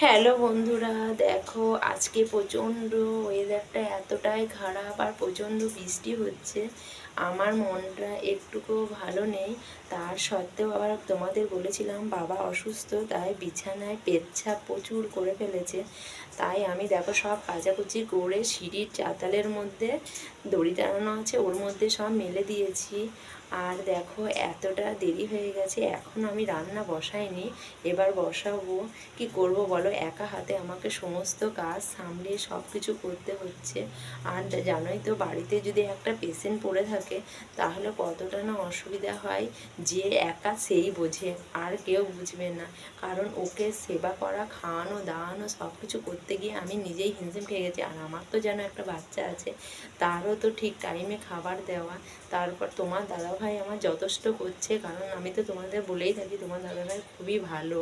Hello বন্ধুরা, দেখো আজকে প্রচণ্ড ওয়েদারটা এতটাই খারাপ আর প্রচণ্ড বৃষ্টি হচ্ছে। আমার মনটা একটুকুও ভালো নেই। তার সত্ত্বেও আবার তোমাদের বলেছিলাম বাবা অসুস্থ, তাই বিছানায় পেচ্ছাপ প্রচুর করে ফেলেছে। তাই আমি দেখো সব কাচাকুচি করে সিঁড়ির চাতালের মধ্যে দড়ি টানানো আছে, ওর মধ্যে সব মেলে দিয়েছি। আর দেখো এতটা দেরি হয়ে গেছে, এখন আমি রান্না বসাইনি, এবার বসাবো। কি করব বলো, একা হাতে আমাকে সমস্ত কাজ সামলিয়ে সব কিছু করতে হচ্ছে। আর জানোই তো, বাড়িতে যদি একটা পেশেন্ট পড়ে থাকে তাহলে কতটা না অসুবিধা হয়। যে একা সেই বোঝে, আর কেউ বুঝবে না। কারণ ওকে সেবা করা, খাওয়ানো দাওয়ানো সব কিছু করতে গিয়ে আমি নিজেই হিমশিম খেয়ে গেছি। আর আমার তো যেন একটা বাচ্চা আছে, তারও তো ঠিক টাইমে খাবার দেওয়া। তারপর তোমার দাদাভাই আমার যথেষ্ট করছে, কারণ আমি তো তোমাদের বলেই থাকি তোমার দাদাভাই খুবই ভালো।